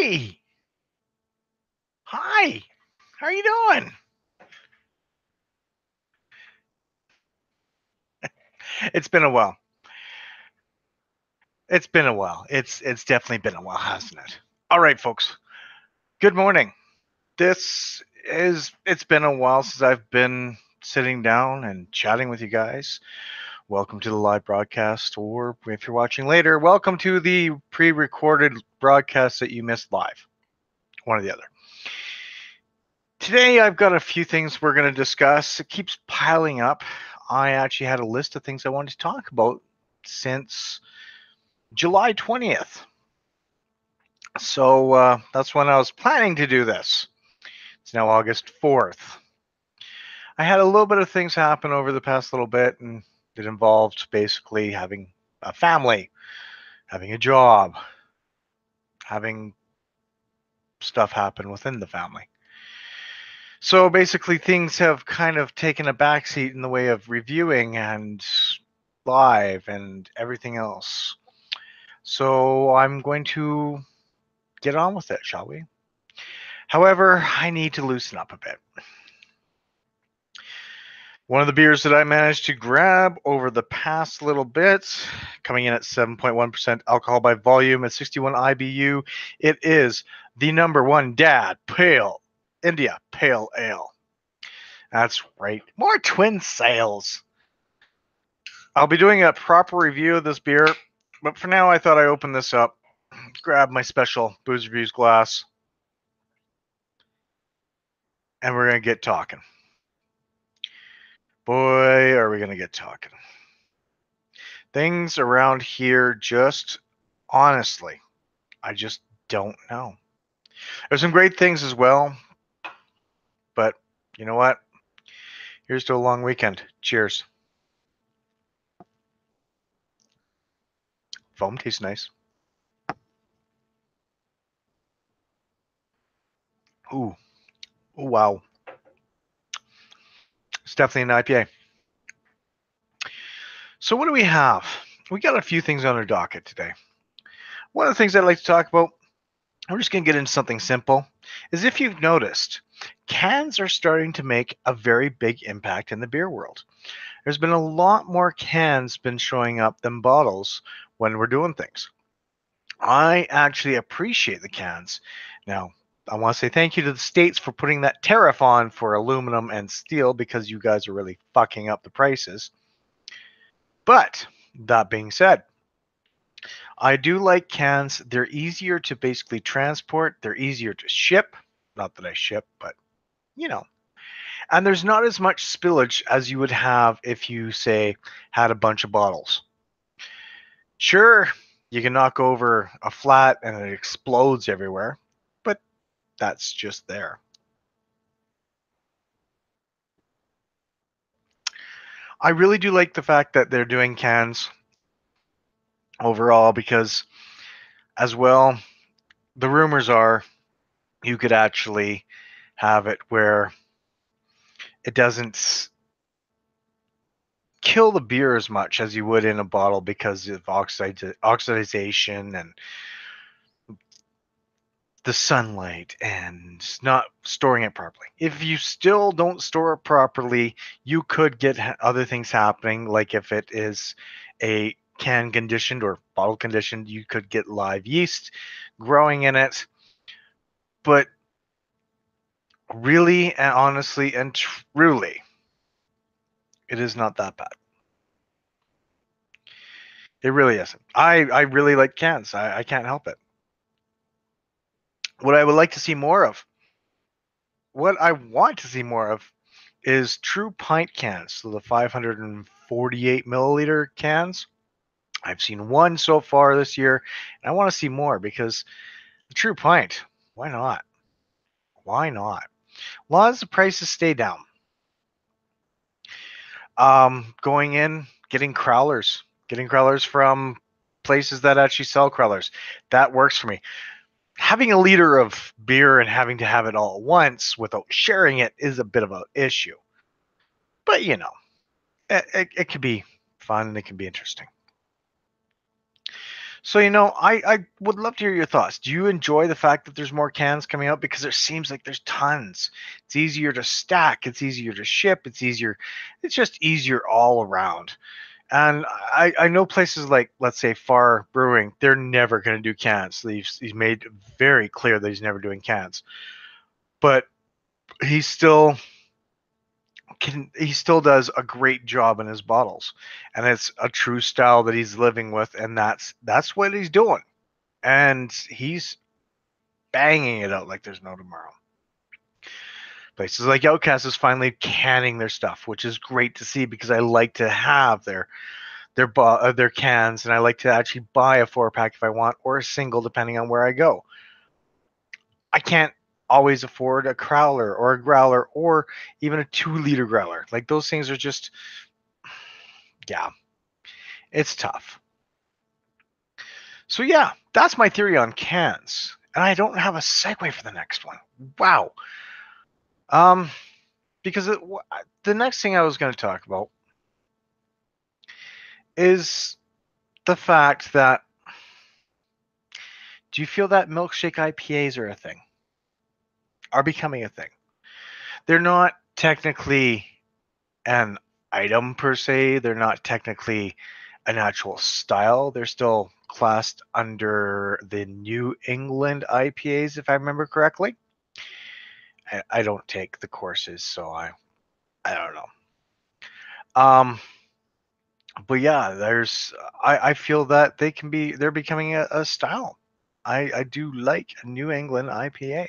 Hey, hi. How are you doing? It's been a while. It's been a while. It's definitely been a while, hasn't it? All right, folks. Good morning. It's been a while since I've been sitting down and chatting with you guys. Welcome to the live broadcast, or if you're watching later, welcome to the pre-recorded broadcast that you missed live. One or the other. Today I've got a few things we're going to discuss. It keeps piling up. I actually had a list of things I wanted to talk about since July 20th. So that's when I was planning to do this. It's now August 4th. I had a little bit of things happen over the past little bit, and it involved basically having a family, having a job, having stuff happen within the family. So basically, things have kind of taken a backseat in the way of reviewing and live and everything else. So I'm going to get on with it, shall we? However, I need to loosen up a bit. One of the beers that I managed to grab over the past little bit, coming in at 7.1% alcohol by volume at 61 IBU, it is the number one Dad Pale India Pale Ale. That's right, more twin sales. I'll be doing a proper review of this beer, but for now I thought I'd open this up, grab my special Booze Reviews glass, and we're going to get talking. Boy, are we going to get talking. Things around here just, honestly, I just don't know. There's some great things as well, but you know what? Here's to a long weekend. Cheers. Foam tastes nice. Ooh, ooh, wow. It's definitely an IPA. So what do we have? We got a few things on our docket today. One of the things I'd like to talk about, we're just going to get into something simple, is if you've noticed, cans are starting to make a very big impact in the beer world. There's been a lot more cans been showing up than bottles when we're doing things. I actually appreciate the cans. Now, I want to say thank you to the states for putting that tariff on for aluminum and steel because you guys are really fucking up the prices. But that being said, I do like cans. They're easier to basically transport. They're easier to ship. Not that I ship, but you know. And there's not as much spillage as you would have if you, say, had a bunch of bottles. Sure, you can knock over a flat and it explodes everywhere, but that's just there. I really do like the fact that they're doing cans overall because, as well, the rumors are you could actually have it where it doesn't kill the beer as much as you would in a bottle because of oxidization and the sunlight and not storing it properly. If you still don't store it properly, you could get other things happening, like if it is a can conditioned or bottle conditioned, you could get live yeast growing in it. But really and honestly and truly, it is not that bad. It really isn't. I really like cans. I can't help it. What I would like to see more of, what I want to see more of, is true pint cans. So the 548 milliliter cans. I've seen one so far this year, and I want to see more because the true pint, why not? Why not? As long as the prices stay down. Going in, getting crowlers from places that actually sell crowlers. That works for me. Having a liter of beer and having to have it all at once without sharing it is a bit of an issue. But you know, it could be fun and it can be interesting. So, I would love to hear your thoughts. Do you enjoy the fact that there's more cans coming out? Because there seems like there's tons. It's easier to stack, it's easier to ship, it's just easier all around. And I know places like, let's say, Far Brewing, they're never going to do cans. He's made very clear that he's never doing cans. But he still he still does a great job in his bottles. And it's a true style that he's living with, and that's what he's doing. And he's banging it out like there's no tomorrow. Places like Outcast is finally canning their stuff, which is great to see because I like to have their cans, and I like to actually buy a 4-pack if I want, or a single depending on where I go. I can't always afford a crowler or a growler or even a 2-liter growler. Like, those things are just, yeah, it's tough. So yeah, that's my theory on cans, and I don't have a segue for the next one. Wow. Um, because the next thing I was going to talk about is the fact that, do you feel that milkshake IPAs are a thing? Are becoming a thing? They're not technically an item per se. They're not technically an actual style. They're still classed under the New England IPAs, if I remember correctly. I don't take the courses, so I don't know. Um, but yeah, I feel that they're becoming a style. I do like a New England IPA.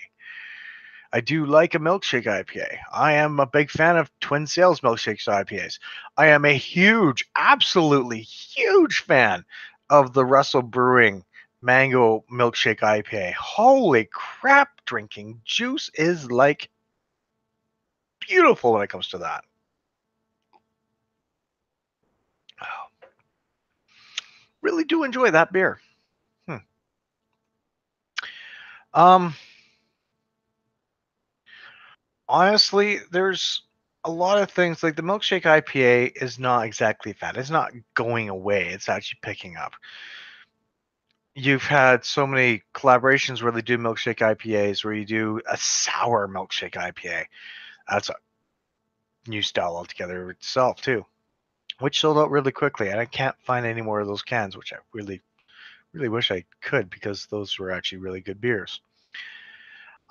I do like a milkshake IPA. I am a big fan of Twin Sales milkshakes IPAs. I am a huge, absolutely huge fan of the Russell Brewing Mango Milkshake IPA. Holy crap, drinking juice is like beautiful when it comes to that. Oh, really do enjoy that beer. Hmm. Um, Honestly, there's a lot of things like the milkshake IPA is not exactly fat. It's not going away. It's actually picking up. You've had so many collaborations where they do milkshake IPAs, where you do a sour milkshake IPA. That's a new style altogether itself too, which sold out really quickly. And I can't find any more of those cans, which I really, really wish I could because those were actually really good beers.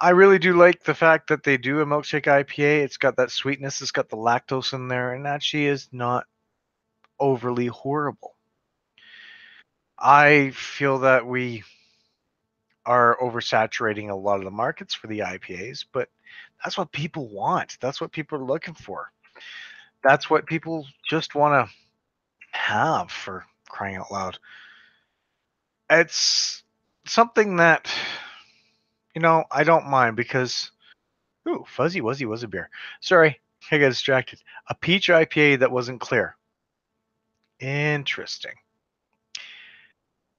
I really do like the fact that they do a milkshake IPA. It's got that sweetness, it's got the lactose in there, and actually is not overly horrible. I feel that we are oversaturating a lot of the markets for the IPAs, but that's what people want. That's what people are looking for. That's what people just want to have, for crying out loud. It's something that, I don't mind because, ooh, Fuzzy Wuzzy was a beer. Sorry, I got distracted. A peach IPA that wasn't clear. Interesting.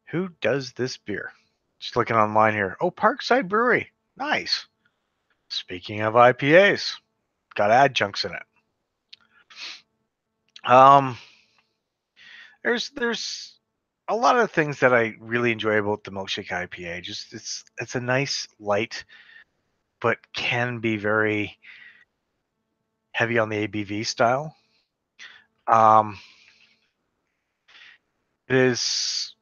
Who does this beer? Just looking online here. Oh, Parkside Brewery. Nice. Speaking of IPAs, got adjuncts in it. Um, there's a lot of things that I really enjoy about the milkshake IPA. Just it's a nice light, but can be very heavy on the ABV style. Um, it is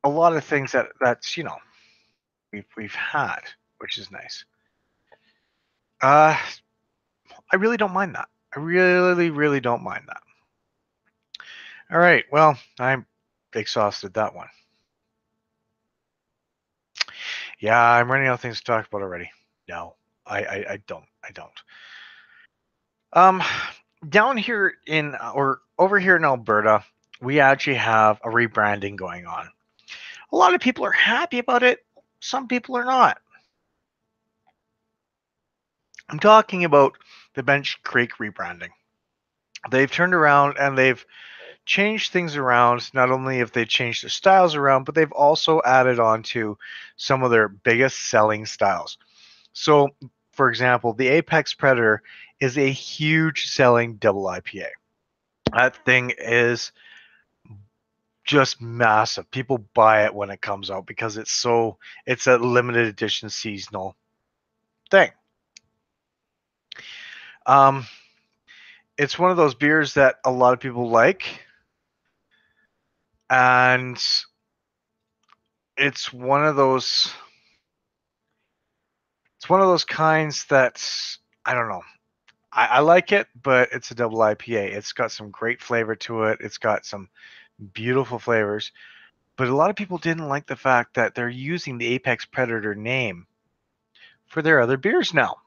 a lot of things that's we've had, which is nice. Uh, I really don't mind that. I really, really don't mind that. All right. Well, I'm exhausted that one. Yeah, I'm running out of things to talk about already. No, I don't. I don't. Um, Down here or over here in Alberta, we actually have a rebranding going on. A lot of people are happy about it. Some people are not. I'm talking about the Bench Creek rebranding. They've turned around and they've changed things around. Not only have they changed their styles around, but they've also added on to some of their biggest selling styles. So, for example, the Apex Predator is a huge selling double IPA. That thing is just massive. People buy it when it comes out because it's a limited edition seasonal thing. Um, it's one of those beers that a lot of people like, and it's one of those kinds that I don't know. I like it, but it's a double IPA. It's got some great flavor to it. It's got some beautiful flavors. But a lot of people didn't like the fact that they're using the Apex Predator name for their other beers now.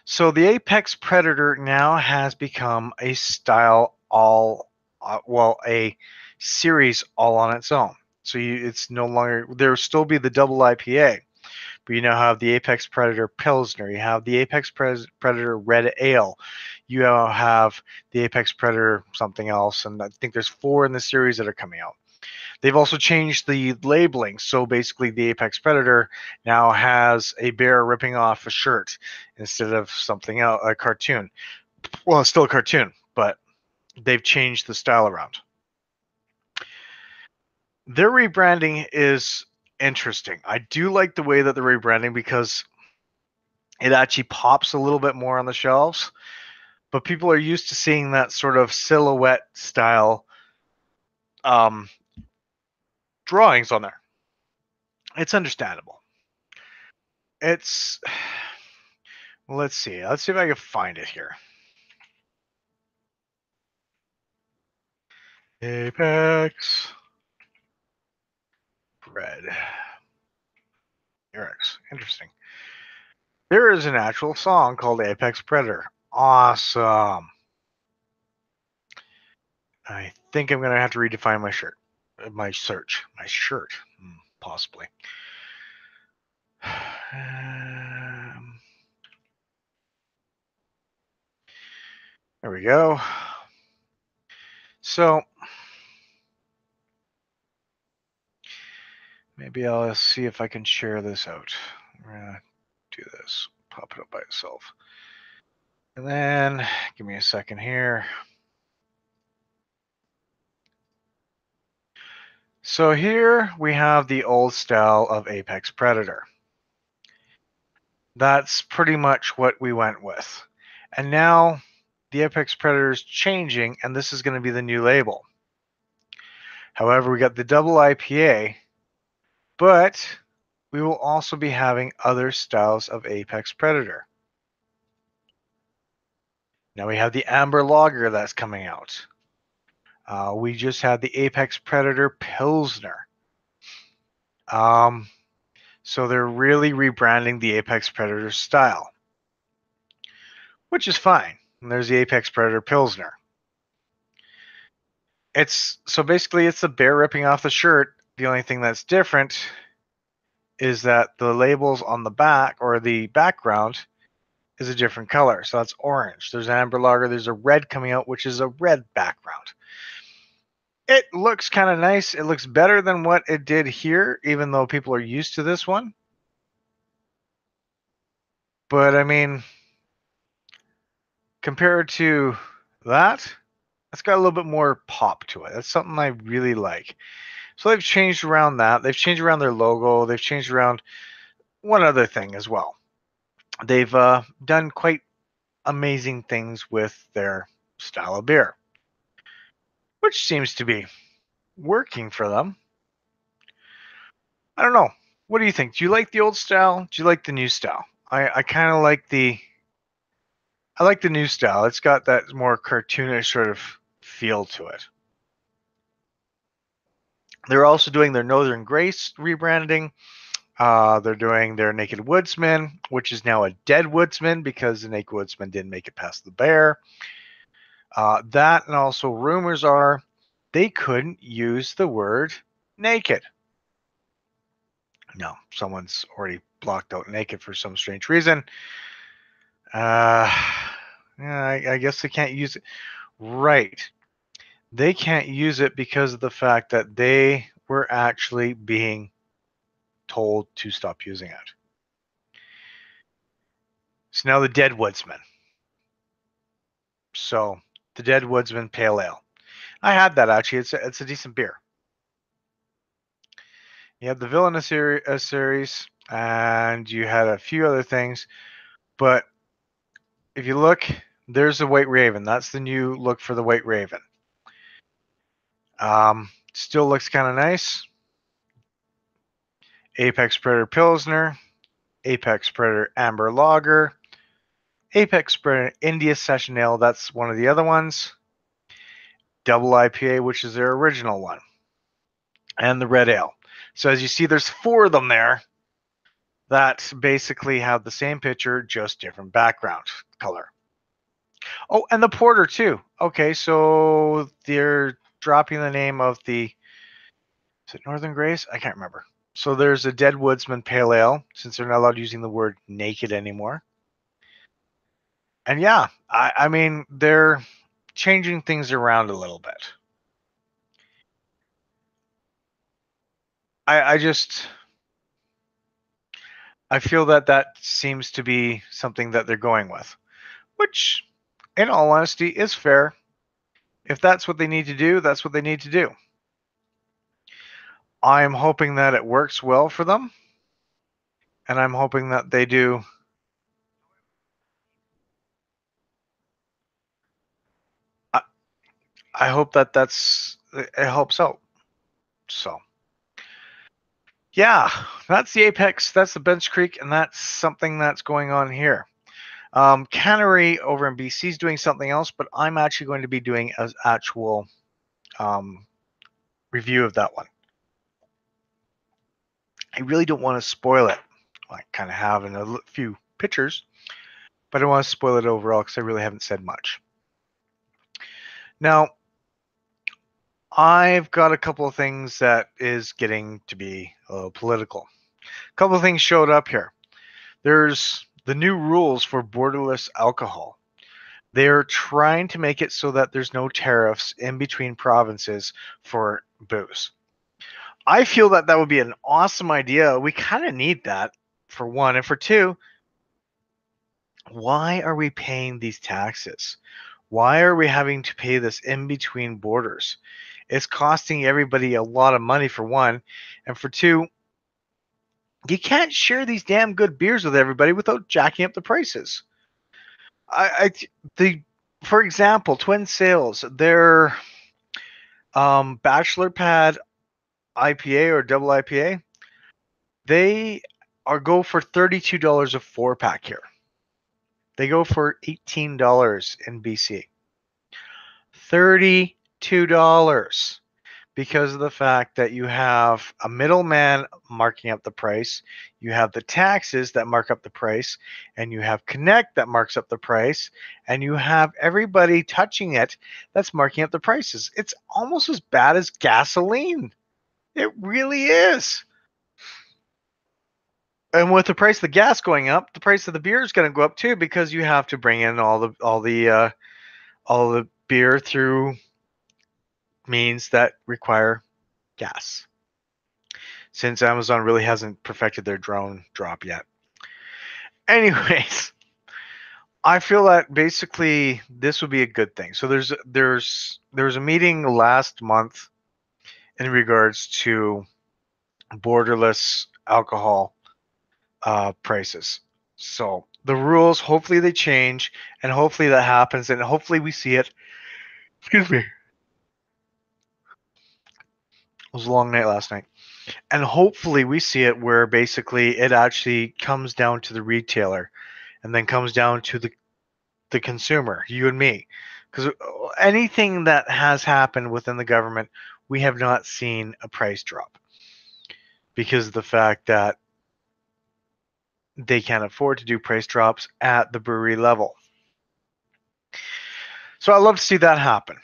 So the Apex Predator now has become a style a series all on its own. So it's no longer, there'll still be the double IPA, but you now have the Apex Predator Pilsner, you have the Apex Predator Red Ale, you now have the Apex Predator something else, and I think there's 4 in the series that are coming out. They've also changed the labeling. So basically, the Apex Predator now has a bear ripping off a shirt instead of something else, a cartoon. Well, it's still a cartoon, but they've changed the style around. Their rebranding is interesting. I do like the way that they're rebranding because it actually pops a little bit more on the shelves. But people are used to seeing that sort of silhouette style um, drawings on there. It's understandable. It's let's see. Let's see if I can find it here. Apex Red. Lyrics. Interesting. There is an actual song called Apex Predator. Awesome. I think I'm going to have to redefine my shirt. My search. My shirt. Possibly. There we go. So maybe I'll see if I can share this out. We're going to do this. Pop it up by itself. And then give me a second here. So here we have the old style of Apex Predator. That's pretty much what we went with. And now the Apex Predator is changing, and this is going to be the new label. However, we got the double IPA, but we will also be having other styles of Apex Predator. Now we have the Amber Lager that's coming out. We just had the Apex Predator Pilsner. So they're really rebranding the Apex Predator style, which is fine. And there's the Apex Predator Pilsner. So basically it's a bear ripping off the shirt. The only thing that's different is that the labels on the back or the background is a different color. So that's orange. There's an amber lager. There's a red coming out, which is a red background. It looks kind of nice. It looks better than what it did here, even though people are used to this one. But I mean, compared to that, it's got a little bit more pop to it. That's something I really like. So they've changed around that. They've changed around their logo. They've changed around one other thing as well. They've done quite amazing things with their style of beer, which seems to be working for them. I don't know. What do you think? Do you like the old style? Do you like the new style? I kind of like I like the new style. It's got that more cartoonish sort of feel to it. They're also doing their Northern Grace rebranding. They're doing their Naked Woodsman, which is now a Dead Woodsman because the Naked Woodsman didn't make it past the bear. That and also rumors are they couldn't use the word naked. No, someone's already blocked out naked for some strange reason. Yeah, I guess they can't use it. Right. They can't use it because of the fact that they were actually being told to stop using it. So now the Dead Woodsman. So the Dead Woodsman Pale Ale. I had that actually. It's a decent beer. You had the Villainous series, and you had a few other things. But if you look, there's the White Raven. That's the new look for the White Raven. Still looks kind of nice. Apex Predator Pilsner, Apex Predator Amber Lager, Apex Predator India Session Ale. That's one of the other ones. Double IPA, which is their original one, and the Red Ale. So as you see, there's 4 of them there that basically have the same picture, just different background color. Oh, and the porter too. Okay, so they're dropping the name of the, is it Northern Grace? I can't remember. So there's a Dead Woodsman Pale Ale, since they're not allowed using the word naked anymore. And yeah, I mean, they're changing things around a little bit. I just, I feel that that seems to be something that they're going with, which, in all honesty, is fair. If that's what they need to do, that's what they need to do. I'm hoping that it works well for them, and I'm hoping that they do. I, I hope that it helps out. So, yeah, that's the Apex, that's the Bench Creek, and that's something that's going on here. Cannery over in BC is doing something else, but I'm actually going to be doing an actual review of that one. I really don't want to spoil it. Well, I kind of have in a few pictures, but I don't want to spoil it overall because I really haven't said much. Now, I've got a couple of things that is getting to be a little political. A couple of things showed up here. There's the new rules for borderless alcohol. They're trying to make it so that there's no tariffs in between provinces for booze. I feel that that would be an awesome idea. We kind of need that, for one. And for two, why are we paying these taxes? Why are we having to pay this in between borders? It's costing everybody a lot of money, for one. And for two, you can't share these damn good beers with everybody without jacking up the prices. The for example, Twin Sales, their Bachelor Pad IPA or double IPA, they are go for $32 a 4-pack here. They go for $18 in BC. $32 because of the fact that you have a middleman marking up the price, you have the taxes that mark up the price, and you have Connect that marks up the price, and you have everybody touching it that's marking up the prices. It's almost as bad as gasoline. It really is. And with the price of the gas going up, the price of the beer is going to go up too because you have to bring in all the beer through means that require gas. Since Amazon really hasn't perfected their drone drop yet. Anyways, I feel that basically this would be a good thing. So there was a meeting last month in regards to borderless alcohol prices. So the rules, hopefully they change, and hopefully that happens, and hopefully we see it. Excuse me. It was a long night last night. And hopefully we see it where basically it actually comes down to the retailer and then comes down to the consumer, you and me. Because anything that has happened within the government, we have not seen a price drop because of the fact that they can't afford to do price drops at the brewery level. So I'd love to see that happen.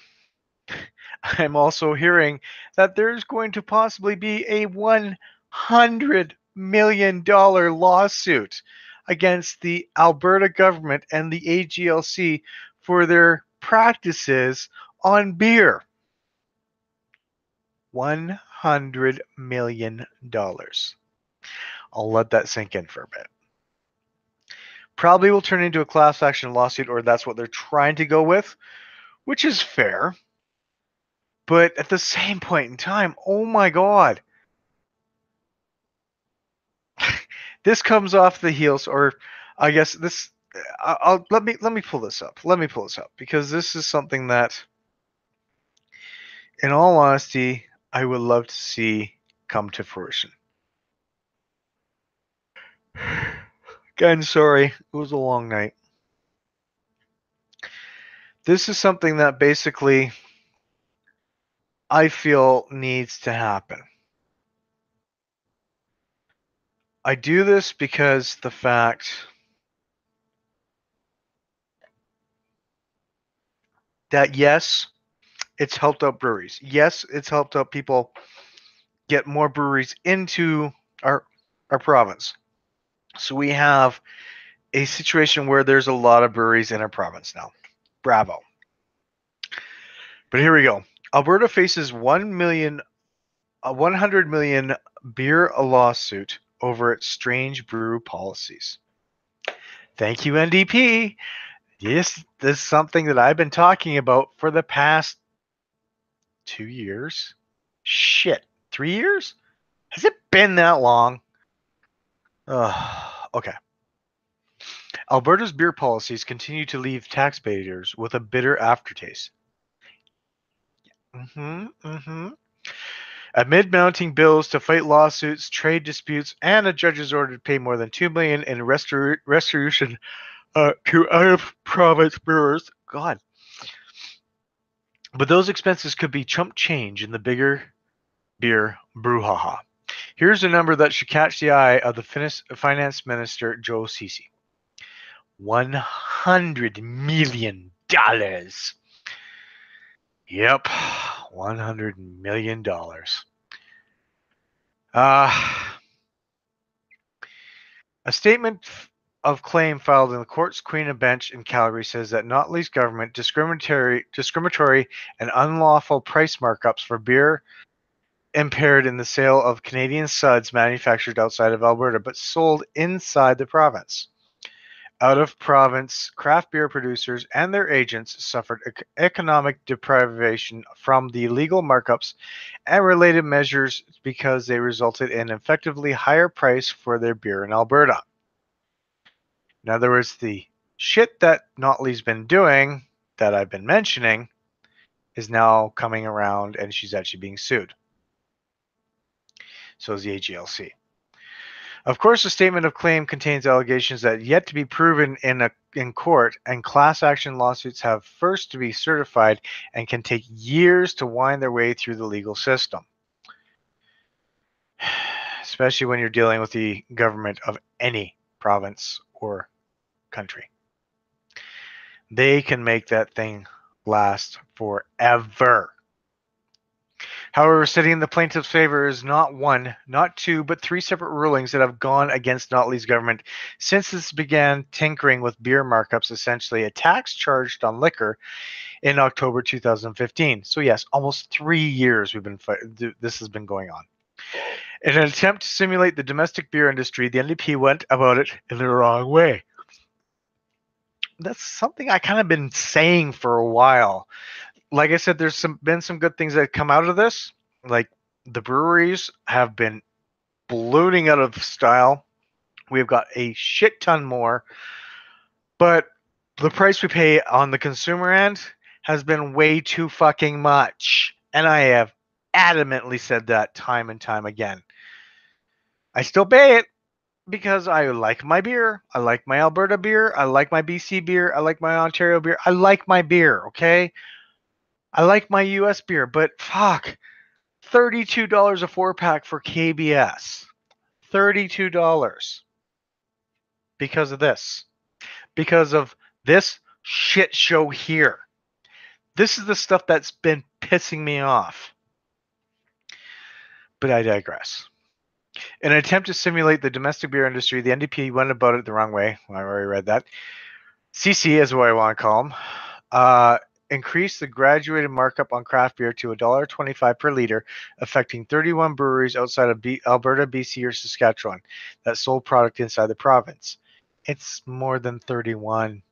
I'm also hearing that there's going to possibly be a $100 million lawsuit against the Alberta government and the AGLC for their practices on beer. $100 million. I'll let that sink in for a bit. Probably will turn into a class action lawsuit, or that's what they're trying to go with, which is fair. But at the same point in time, oh my God, this comes off the heels, or I guess this. Let me pull this up. Let me pull this up because this is something that, in all honesty, I would love to see come to fruition. Again, sorry, it was a long night. This is something that basically I feel needs to happen. I do this because the fact that yes, it's helped out breweries. Yes, it's helped out people get more breweries into our our province. So we have a situation where there's a lot of breweries in our province now. Bravo. But here we go. Alberta faces 100 million beer lawsuit over its strange brew policies. Thank you, NDP. This is something that I've been talking about for the past 2 years. Shit, 3 years? Has it been that long? Okay. Alberta's beer policies continue to leave taxpayers with a bitter aftertaste. Amid mounting bills to fight lawsuits, trade disputes, and a judge's order to pay more than $2 million in restitution to out-of-province brewers. God. But those expenses could be chump change in the bigger beer brouhaha. Here's a number that should catch the eye of the finance minister, Joe Ceci. $100 million. Yep, $100 million. A statement of claim filed in the court's Queen of Bench in Calgary says that Notley's government discriminatory and unlawful price markups for beer impaired in the sale of Canadian suds manufactured outside of Alberta but sold inside the province. Out-of-province craft beer producers and their agents suffered economic deprivation from the illegal markups and related measures because they resulted in effectively higher price for their beer in Alberta. In other words, the shit that Notley's been doing, that I've been mentioning, is now coming around and she's actually being sued. So is the AGLC. Of course, the statement of claim contains allegations that yet to be proven in court, and class action lawsuits have first to be certified and can take years to wind their way through the legal system, especially when you're dealing with the government of any province or country. They can make that thing last forever. However, sitting in the plaintiff's favor is not one, not two, but three separate rulings that have gone against Notley's government since this began tinkering with beer markups, essentially a tax charged on liquor in October 2015. So yes, almost 3 years this has been going on. In an attempt to simulate the domestic beer industry, the NDP went about it in the wrong way. That's something I kind of been saying for a while. Like I said, there's been some good things that come out of this. Like the breweries have been ballooning out of style. We've got a shit ton more, but the price we pay on the consumer end has been way too fucking much. And I have adamantly said that time and time again. I still pay it because I like my beer. I like my Alberta beer. I like my BC beer. I like my Ontario beer. I like my beer, okay? I like my US beer, but fuck. $32 a 4-pack for KBS. $32 because of this. Because of this shit show here. This is the stuff that's been pissing me off. But I digress. In an attempt to simulate the domestic beer industry, the NDP went about it the wrong way. I already read that. CC is what I want to call them. Increased the graduated markup on craft beer to $1.25 per liter, affecting 31 breweries outside of Alberta, BC, or Saskatchewan that sold product inside the province. It's more than 31.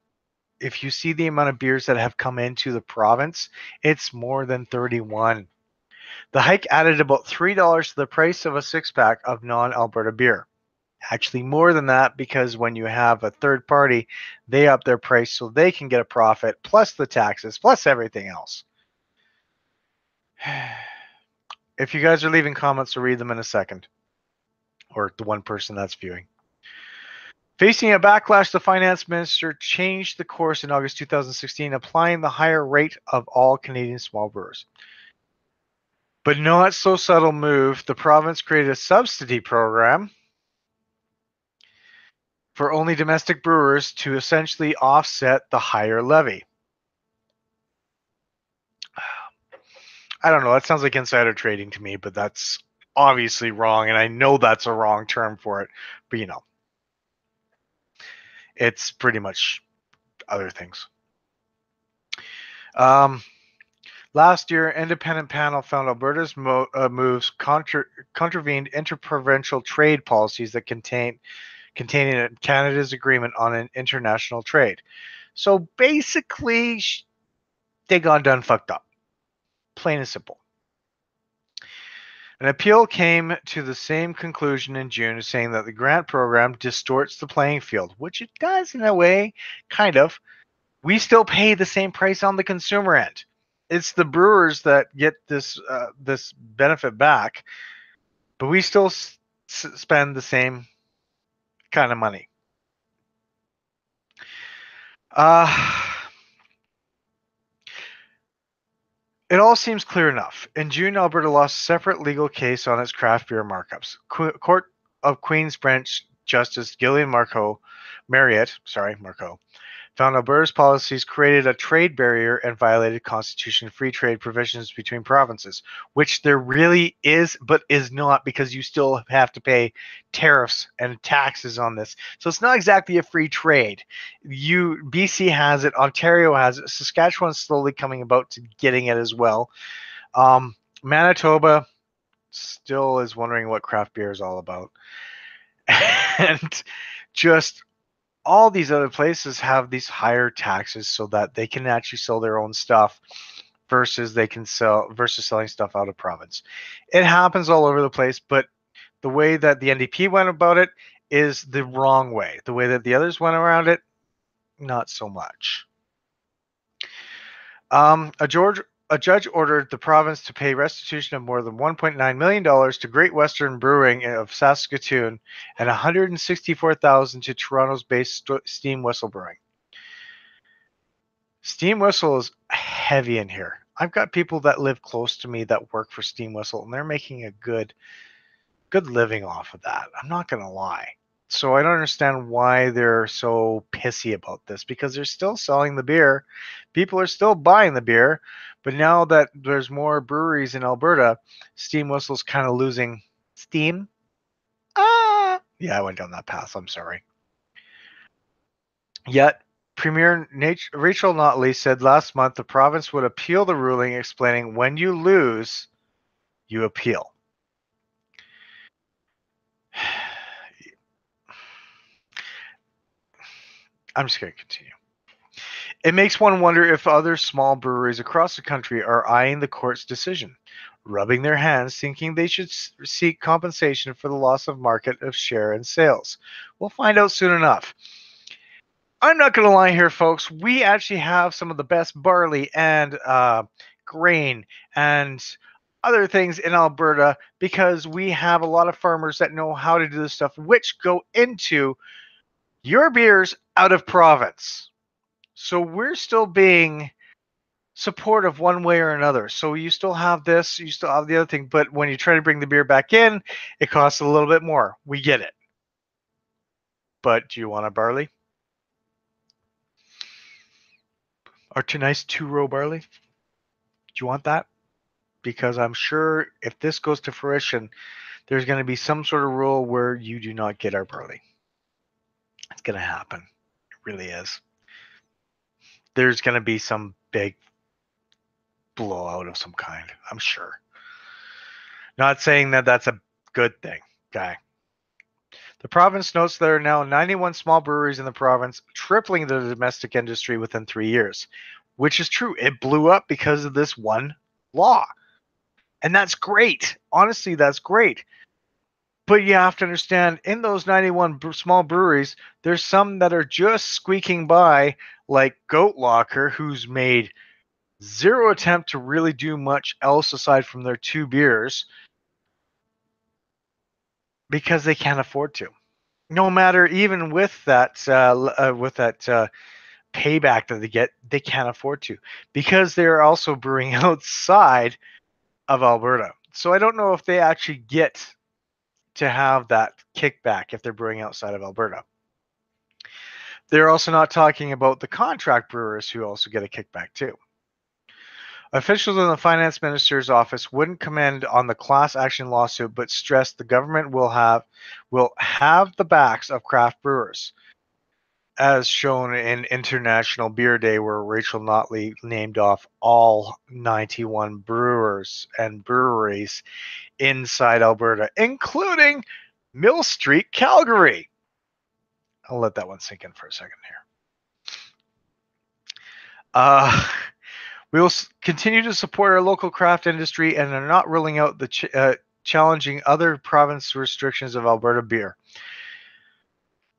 if you see the amount of beers that have come into the province, it's more than 31. The hike added about $3 to the price of a six pack of non Alberta beer. Actually, more than that, because when you have a third party, they up their price so they can get a profit, plus the taxes, plus everything else. If you guys are leaving comments, I'll read them in a second, or the one person that's viewing. Facing a backlash, the finance minister changed the course in August 2016, applying the higher rate of all Canadian small brewers. But not so subtle move. The province created a subsidy program for only domestic brewers to essentially offset the higher levy. I don't know. That sounds like insider trading to me, but that's obviously wrong, and I know that's a wrong term for it. But it's pretty much other things. Last year, independent panel found Alberta's moves contravened interprovincial trade policies that containing Canada's agreement on an international trade. So basically, they got done fucked up. Plain and simple. An appeal came to the same conclusion in June, saying that the grant program distorts the playing field, which it does in a way, kind of. We still pay the same price on the consumer end. It's the brewers that get this benefit back, but we still spend the same kind of money. It all seems clear enough. In June, Alberta lost a separate legal case on its craft beer markups. Court of Queen's Bench Justice Gillian Marriott found Alberta's policies created a trade barrier and violated constitution free trade provisions between provinces, which there really is, but is not, because you still have to pay tariffs and taxes on this. So it's not exactly a free trade. BC has it, Ontario has it, Saskatchewan's slowly coming about to getting it as well. Manitoba still is wondering what craft beer is all about. And just all these other places have these higher taxes so that they can actually sell their own stuff versus selling stuff out of province. It happens all over the place, but the way that the NDP went about it is the wrong way. The way that the others went around it, not so much. A judge ordered the province to pay restitution of more than $1.9 million to Great Western Brewing of Saskatoon and $164,000 to Toronto's based Steam Whistle Brewing. Steam Whistle is heavy in here. I've got people that live close to me that work for Steam Whistle, and they're making a good living off of that. I'm not going to lie. So I don't understand why they're so pissy about this, because they're still selling the beer. People are still buying the beer. But now that there's more breweries in Alberta, Steam Whistle's kind of losing steam. Yeah, I went down that path. I'm sorry. Yet, Premier Rachel Notley said last month the province would appeal the ruling, explaining when you lose, you appeal. I'm just going to continue. It makes one wonder if other small breweries across the country are eyeing the court's decision, rubbing their hands, thinking they should seek compensation for the loss of market of share and sales. We'll find out soon enough. I'm not going to lie here, folks. We actually have some of the best barley and grain and other things in Alberta, because we have a lot of farmers that know how to do this stuff, which go into your beers out of province. So we're still being supportive one way or another. So you still have this, you still have the other thing, but when you try to bring the beer back in, it costs a little bit more. We get it. But do you want a barley? Or a nice 2-row barley? Do you want that? Because I'm sure if this goes to fruition, there's going to be some sort of rule where you do not get our barley. It's going to happen. It really is. There's going to be some big blowout of some kind, I'm sure. Not saying that that's a good thing, guy. The province notes there are now 91 small breweries in the province, tripling the domestic industry within 3 years, which is true. It blew up because of this one law. And that's great. Honestly, that's great. But you have to understand, in those 91 small breweries, there's some that are just squeaking by, like Goat Locker, who's made zero attempt to really do much else aside from their two beers because they can't afford to. No matter, even with that payback that they get, they can't afford to because they're also brewing outside of Alberta. So I don't know if they actually get to have that kickback if they're brewing outside of Alberta. They're also not talking about the contract brewers who also get a kickback too. Officials in the finance minister's office wouldn't comment on the class action lawsuit, but stressed the government will have the backs of craft brewers, as shown in International Beer Day, where Rachel Notley named off all 91 brewers and breweries inside Alberta, including Mill Street, Calgary. I'll let that one sink in for a second here. Uh, we will continue to support our local craft industry and are not ruling out the challenging other province restrictions of Alberta beer.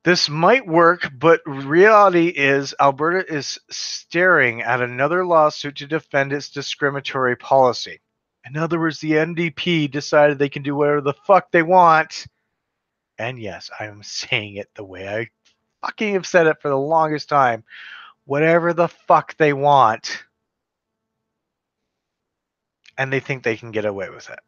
This might work, but reality is Alberta is staring at another lawsuit to defend its discriminatory policy. In other words, the NDP decided they can do whatever the fuck they want. And yes, I'm saying it the way I fucking have said it for the longest time. Whatever the fuck they want. And they think they can get away with it.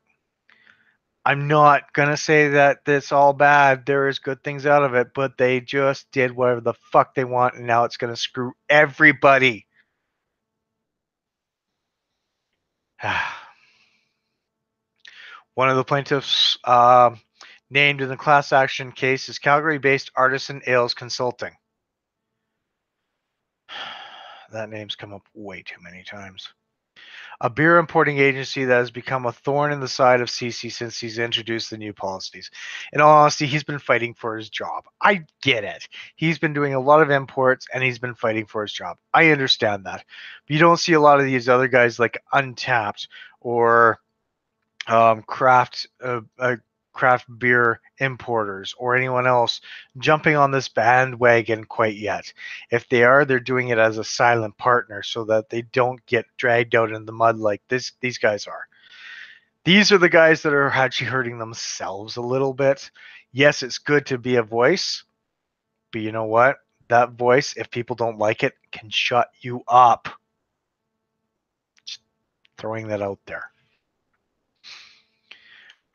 I'm not going to say that it's all bad. There is good things out of it, but they just did whatever the fuck they want, and now it's going to screw everybody. One of the plaintiffs named in the class action case is Calgary-based Artisan Ales Consulting. That name's come up way too many times. A beer importing agency that has become a thorn in the side of CC since he's introduced the new policies. In all honesty, he's been fighting for his job. I get it. He's been doing a lot of imports and he's been fighting for his job. I understand that. But you don't see a lot of these other guys like Untapped or craft beer importers or anyone else jumping on this bandwagon quite yet. If they are, they're doing it as a silent partner so that they don't get dragged out in the mud like these guys are. These are the guys that are actually hurting themselves a little bit. Yes, it's good to be a voice, but you know what? That voice, if people don't like it, can shut you up. Just throwing that out there.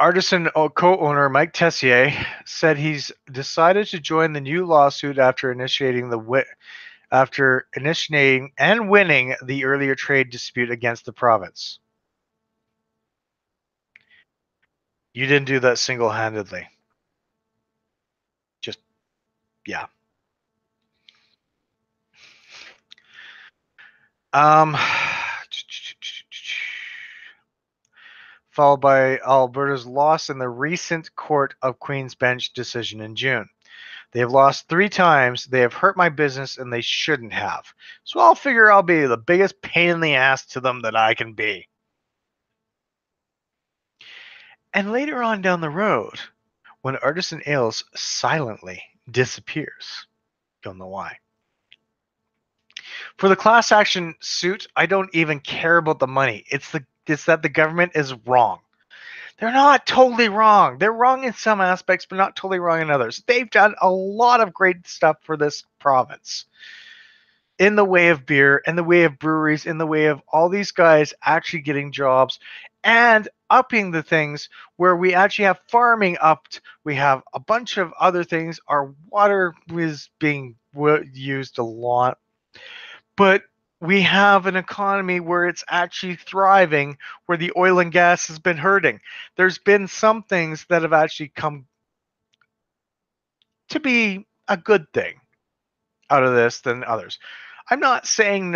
Artisan co-owner Mike Tessier said he's decided to join the new lawsuit after initiating and winning the earlier trade dispute against the province. You didn't do that single-handedly. Just, yeah. Followed by Alberta's loss in the recent Court of Queen's Bench decision in June. They have lost 3 times. They have hurt my business, and they shouldn't have. So I'll figure I'll be the biggest pain in the ass to them that I can be. And later on down the road, when Artisan Ales silently disappears, you'll know why. For the class action suit, I don't even care about the money. It's that the government is wrong. They're not totally wrong. They're wrong in some aspects, but not totally wrong in others. They've done a lot of great stuff for this province in the way of beer, in the way of breweries, in the way of all these guys actually getting jobs and upping the things where we actually have farming upped. We have a bunch of other things. Our water is being used a lot, but we have an economy where it's actually thriving, where the oil and gas has been hurting. There's been some things that have actually come to be a good thing out of this than others. I'm not saying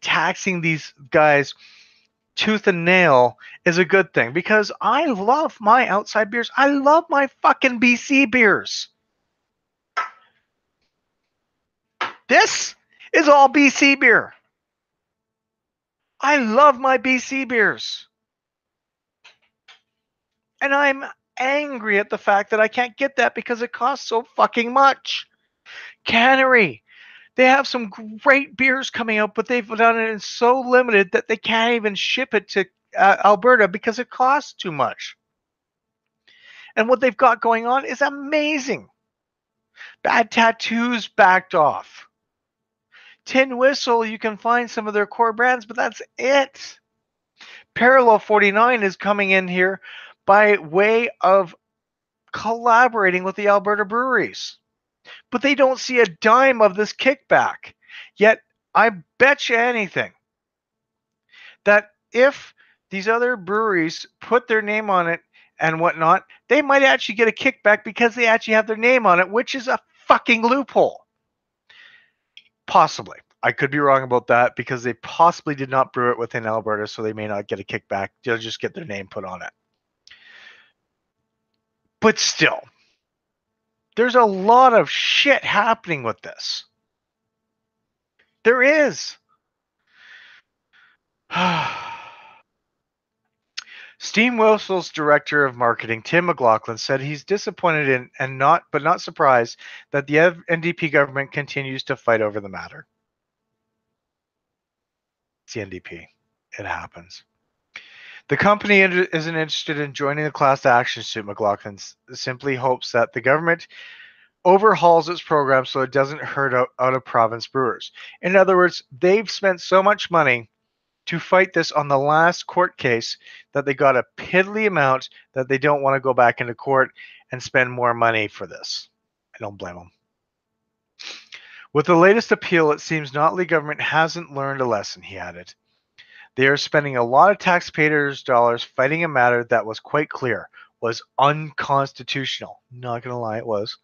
taxing these guys tooth and nail is a good thing because I love my outside beers. I love my fucking BC beers. This is all BC beer. I love my BC beers. And I'm angry at the fact that I can't get that because it costs so fucking much. Cannery. They have some great beers coming out, but they've done it in so limited that they can't even ship it to Alberta because it costs too much. And what they've got going on is amazing. Bad Tattoos backed off. Tin Whistle, you can find some of their core brands, but that's it. Parallel 49 is coming in here by way of collaborating with the Alberta breweries. But they don't see a dime of this kickback. Yet, I bet you anything that if these other breweries put their name on it and whatnot, they might actually get a kickback because they actually have their name on it, which is a fucking loophole. Possibly. I could be wrong about that because they possibly did not brew it within Alberta, so they may not get a kickback. They'll just get their name put on it. But still, there's a lot of shit happening with this. There is. Steam Whistle's director of marketing, Tim McLaughlin, said he's disappointed in and not surprised that the NDP government continues to fight over the matter. It's the NDP. It happens. The company isn't interested in joining the class action suit. McLaughlin simply hopes that the government overhauls its program so it doesn't hurt out of province brewers. In other words, they've spent so much money to fight this on the last court case that they got a piddly amount that they don't want to go back into court and spend more money for this. I don't blame them. With the latest appeal, it seems Notley government hasn't learned a lesson, he added. They are spending a lot of taxpayers' dollars fighting a matter that was quite clear was unconstitutional. Not going to lie, it was.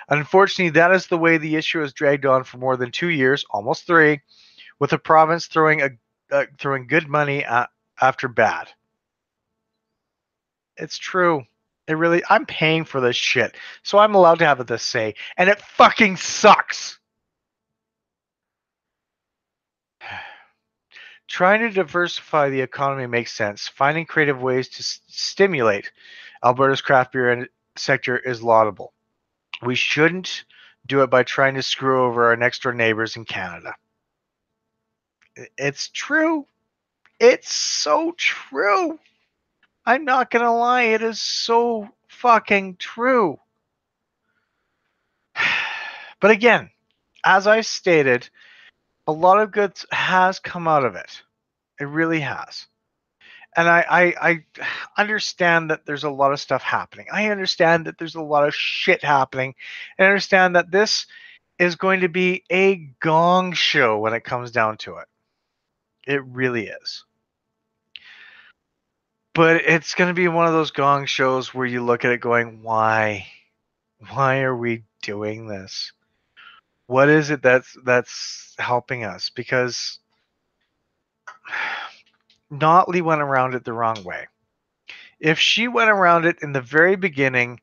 Unfortunately, that is the way the issue has dragged on for more than 2 years, almost 3, with the province throwing good money after bad. It's true. I'm paying for this shit, so I'm allowed to have this say, and it fucking sucks. Trying to diversify the economy makes sense. Finding creative ways to stimulate Alberta's craft beer sector is laudable. We shouldn't do it by trying to screw over our next door neighbors in Canada. It's true. It's so true. I'm not going to lie. It is so fucking true. But again, as I stated, a lot of good has come out of it. It really has. And I understand that there's a lot of stuff happening. I understand that there's a lot of shit happening. And I understand that this is going to be a gong show when it comes down to it. It really is. But it's going to be one of those gong shows where you look at it going, why? Why are we doing this? What is it that's helping us? Because Notley went around it the wrong way. If she went around it in the very beginning,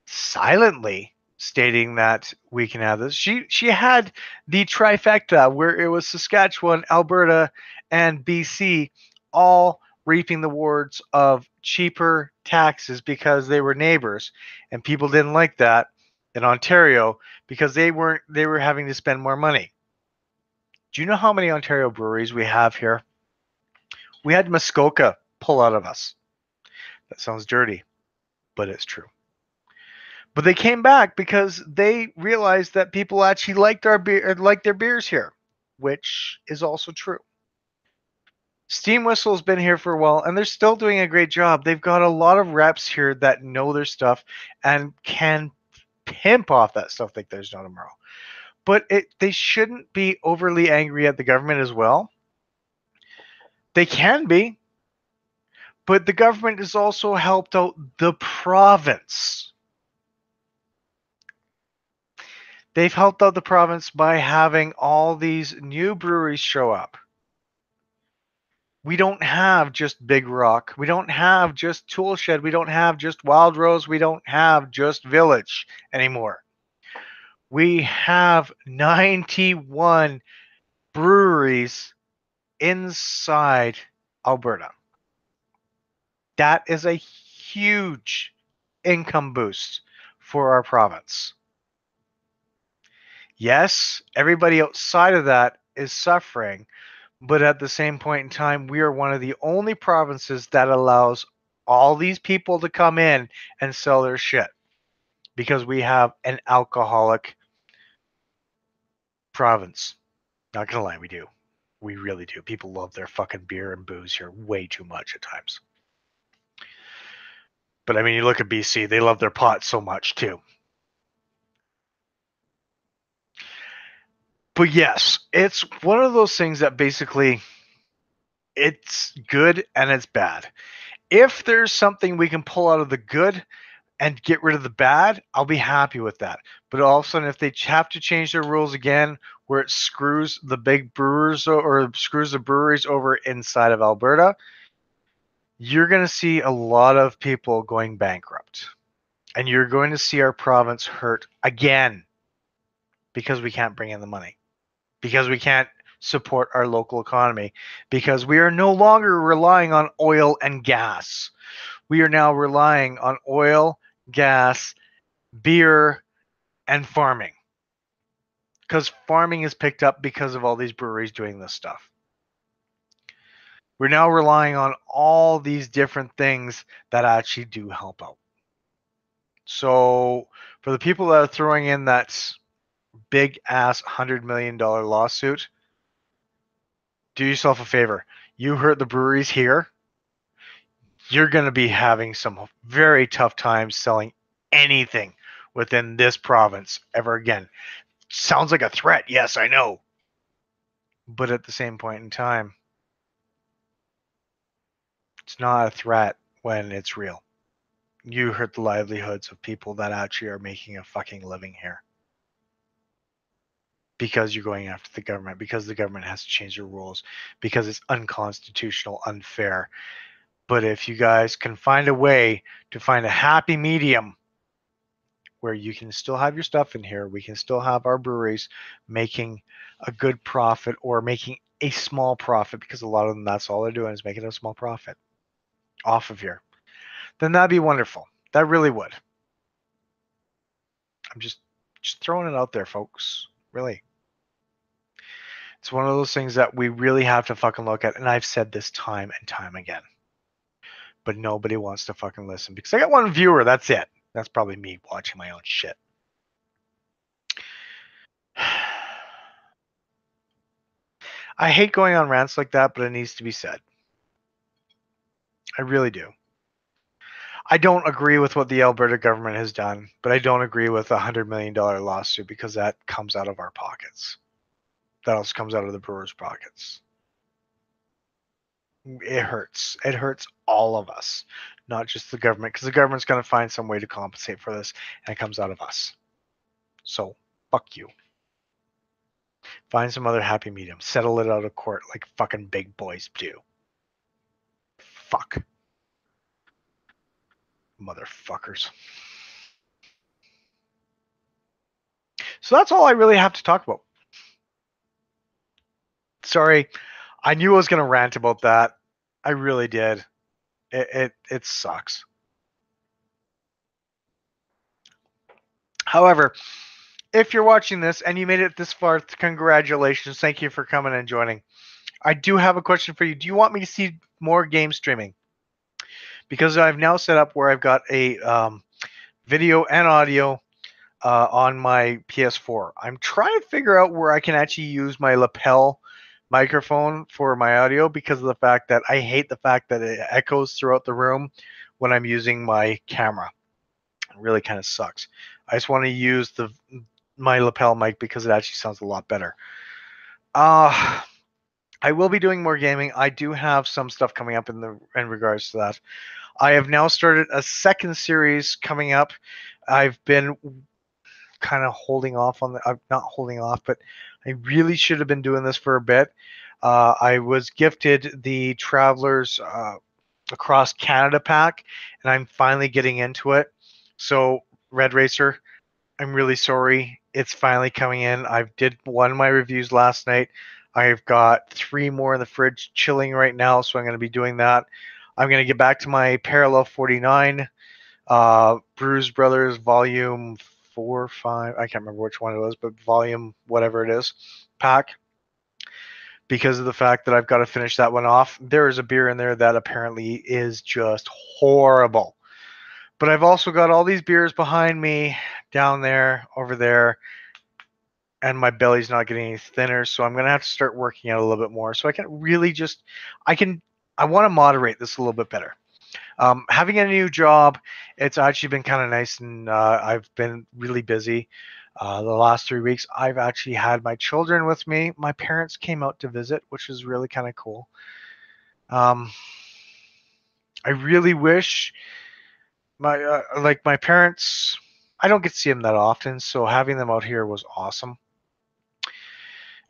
silently stating that we can have this, she had the trifecta where it was Saskatchewan, Alberta, and BC all reaping the rewards of cheaper taxes because they were neighbors, and people didn't like that in Ontario because they were having to spend more money. Do you know how many Ontario breweries we have here? We had Muskoka pull out of us. That sounds dirty, but it's true. But they came back because they realized that people actually liked our beer, liked their beers here, which is also true. Steam Whistle's been here for a while, and they're still doing a great job. They've got a lot of reps here that know their stuff and can pimp off that stuff like there's no tomorrow. But they shouldn't be overly angry at the government as well. They can be, but the government has also helped out the province. They've helped out the province by having all these new breweries show up. We don't have just Big Rock. We don't have just Toolshed. We don't have just Wild Rose. We don't have just Village anymore. We have 91 breweries inside Alberta. That is a huge income boost for our province. Yes, everybody outside of that is suffering, but at the same point in time, we are one of the only provinces that allows all these people to come in and sell their shit because we have an alcoholic province. Not gonna lie, we do. We really do. People love their fucking beer and booze here way too much at times. But I mean, you look at BC, they love their pot so much too. But yes, it's one of those things that basically it's good and it's bad. If there's something we can pull out of the good and get rid of the bad, I'll be happy with that. But all of a sudden, if they have to change their rules again, where it screws the big brewers or screws the breweries over inside of Alberta, you're going to see a lot of people going bankrupt. And you're going to see our province hurt again because we can't bring in the money, because we can't support our local economy, because we are no longer relying on oil and gas. We are now relying on oil, gas, beer, and farming. Because farming is picked up because of all these breweries doing this stuff. We're now relying on all these different things that actually do help out. So for the people that are throwing in that big ass $100 million lawsuit, do yourself a favor. You hurt the breweries here, you're going to be having some very tough times selling anything within this province ever again. Sounds like a threat. Yes, I know. But at the same point in time, it's not a threat when it's real. You hurt the livelihoods of people that actually are making a fucking living here. Because you're going after the government, because the government has to change their rules, because it's unconstitutional, unfair. But if you guys can find a way to find a happy medium where you can still have your stuff in here, we can still have our breweries making a good profit or making a small profit, because a lot of them, that's all they're doing is making a small profit off of here, then that'd be wonderful. That really would. I'm just throwing it out there, folks. Really. It's one of those things that we really have to fucking look at, and I've said this time and time again. But nobody wants to fucking listen because I got one viewer, that's it. That's probably me watching my own shit. I hate going on rants like that, but it needs to be said. I really do. I don't agree with what the Alberta government has done, but I don't agree with a $100 million lawsuit because that comes out of our pockets. That also comes out of the brewers' pockets. It hurts. It hurts all of us, not just the government, because the government's going to find some way to compensate for this, and it comes out of us. So, fuck you. Find some other happy medium. Settle it out of court like fucking big boys do. Fuck. Motherfuckers. So that's all I really have to talk about. Sorry. I knew I was going to rant about that. I really did. It sucks. However, if you're watching this and you made it this far, congratulations. Thank you for coming and joining. I do have a question for you. Do you want me to see more game streaming? Because I've now set up where I've got a video and audio on my PS4. I'm trying to figure out where I can actually use my lapel microphone for my audio, because of the fact that I hate the fact that it echoes throughout the room when I'm using my camera. It really kind of sucks. I just want to use my lapel mic because it actually sounds a lot better. I will be doing more gaming. I do have some stuff coming up in regards to that. I have now started a second series coming up. I've been kind of holding off on not holding off, but I really should have been doing this for a bit. I was gifted the Travelers Across Canada pack, and I'm finally getting into it. So, Red Racer, I'm really sorry. It's finally coming in. I did one of my reviews last night. I've got 3 more in the fridge chilling right now, so I'm going to be doing that. I'm going to get back to my Parallel 49, Bruise Brothers Volume 4, 5. I can't remember which one it was, but volume whatever it is pack, because of the fact that I've got to finish that one off. There is a beer in there that apparently is just horrible. But I've also got all these beers behind me down there, over there, and my belly's not getting any thinner, so I'm going to have to start working out a little bit more. So I can really just, I can, I want to moderate this a little bit better. Having a new job, it's actually been kind of nice, and I've been really busy. The last 3 weeks, I've actually had my children with me. My parents came out to visit, which is really kind of cool. Um, I really wish my parents. I don't get to see them that often, so having them out here was awesome.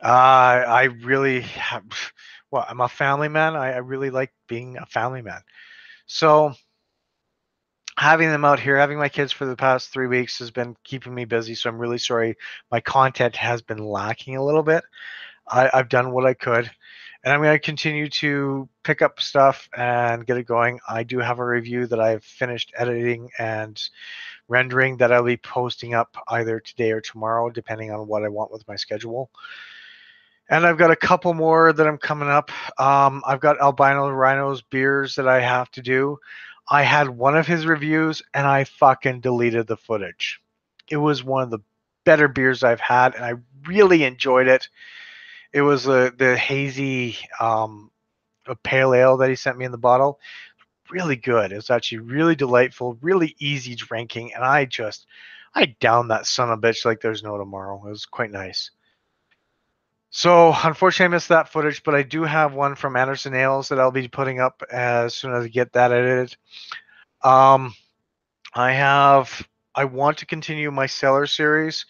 I really have. Well, I'm a family man. I really like being a family man. So having them out here, having my kids for the past 3 weeks has been keeping me busy. So I'm really sorry. My content has been lacking a little bit. I've done what I could, and I'm going to continue to pick up stuff and get it going. I do have a review that I've finished editing and rendering that I'll be posting up either today or tomorrow, depending on what I want with my schedule. And I've got a couple more that I'm coming up. I've got Albino Rhino's beers that I have to do. I had one of his reviews and I fucking deleted the footage. It was one of the better beers I've had, and I really enjoyed it. It was the hazy a pale ale that he sent me in the bottle. Really good. It was actually really delightful, really easy drinking, and I downed that son of a bitch like there's no tomorrow. It was quite nice. So unfortunately, I missed that footage, but I do have one from Anderson Ales that I'll be putting up as soon as I get that edited. Um, I have. I want to continue my Cellar series,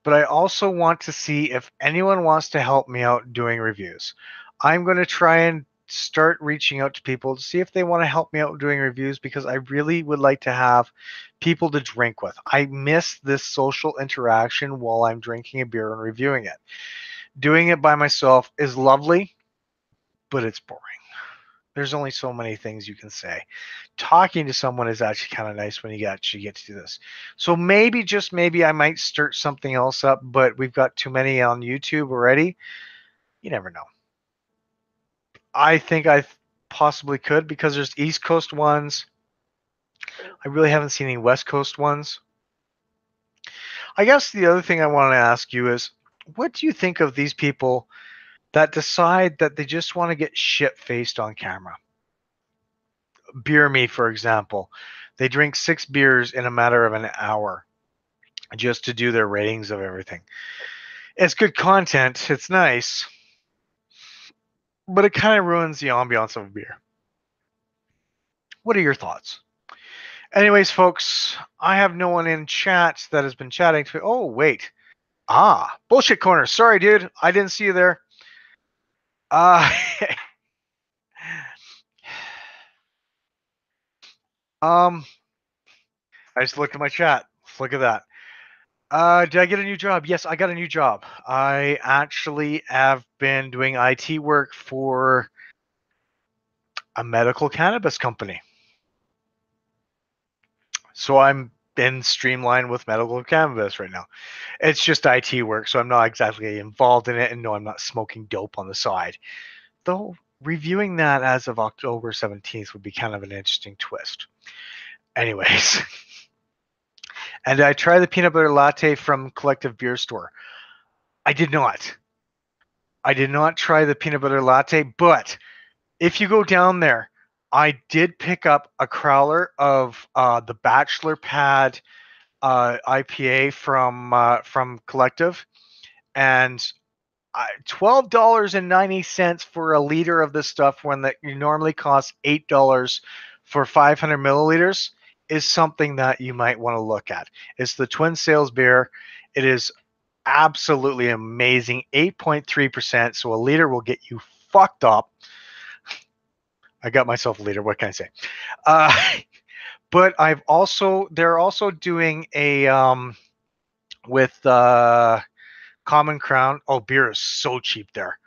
but I also want to see if anyone wants to help me out doing reviews. I'm going to try and start reaching out to people to see if they want to help me out doing reviews, because I really would like to have people to drink with. I miss this social interaction while I'm drinking a beer and reviewing it. Doing it by myself is lovely, but it's boring. There's only so many things you can say. Talking to someone is actually kind of nice when you actually get to do this. So maybe, just maybe, I might start something else up, but we've got too many on YouTube already. You never know. I think I possibly could, because there's East Coast ones. I really haven't seen any West Coast ones. I guess the other thing I want to ask you is, what do you think of these people that decide that they just want to get shit-faced on camera? Beer Me, for example. They drink 6 beers in a matter of an hour just to do their ratings of everything. It's good content. It's nice, but it kind of ruins the ambiance of a beer. What are your thoughts? Anyways, folks, I have no one in chat that has been chatting to me. Oh, wait. Bullshit Corner. Sorry, dude. I didn't see you there. Uh, I just looked at my chat. Look at that. Did I get a new job? Yes, I got a new job. I actually have been doing IT work for a medical cannabis company. So I'm in streamline with medical cannabis right now. It's just IT work, so I'm not exactly involved in it, and no, I'm not smoking dope on the side. Though reviewing that as of October 17th would be kind of an interesting twist. Anyways, and I tried the peanut butter latte from Collective Beer Store. I did not. I did not try the peanut butter latte, but if you go down there, I did pick up a crowler of the Bachelor Pad IPA from Collective, and $12.90 for a liter of this stuff, when that normally costs $8 for 500 milliliters, is something that you might want to look at. It's the Twin Sales beer. It is absolutely amazing. 8.3%. So a liter will get you fucked up. I got myself a liter. What can I say? Uh, but they're also doing a with Common Crown. Oh, beer is so cheap there.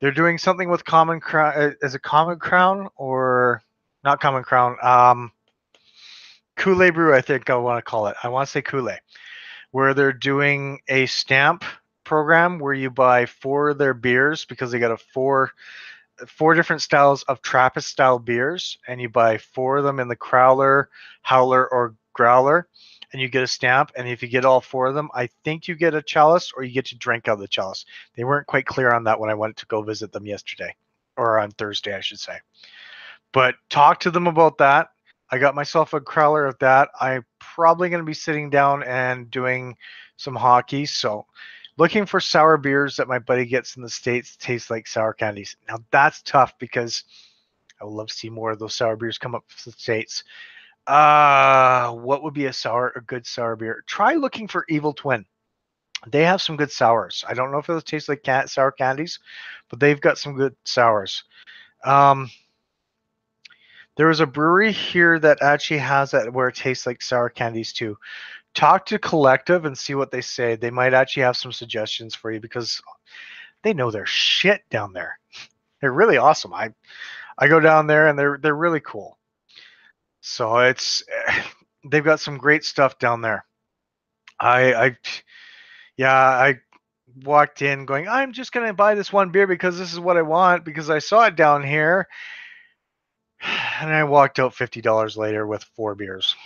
They're doing something with Common Crown. Is it Common Crown or not Common Crown? Kool-Aid Brew, I think I want to call it. I want to say Kool-Aid, where they're doing a stamp program where you buy 4 of their beers because they got a four different styles of Trappist style beers, and you buy 4 of them in the Crowler, Howler, or Growler, and you get a stamp. And if you get all 4 of them, I think you get a chalice or you get to drink out of the chalice. They weren't quite clear on that when I went to go visit them yesterday, or on Thursday, I should say. But talk to them about that. I got myself a crowler of that. I'm probably going to be sitting down and doing some hockey. So looking for sour beers that my buddy gets in the States taste like sour candies. Now that's tough because I would love to see more of those sour beers come up to the States. What would be a good sour beer? Try looking for Evil Twin. They have some good sours. I don't know if those taste like sour candies, but they've got some good sours. Um, there was a brewery here that actually has that where it tastes like sour candies too. Talk to Collective and see what they say. They might actually have some suggestions for you because they know their shit down there. They're really awesome. I go down there and they're really cool. So it's they've got some great stuff down there. I yeah, I walked in going, I'm just gonna buy this one beer because this is what I want because I saw it down here. And I walked out $50 later with 4 beers.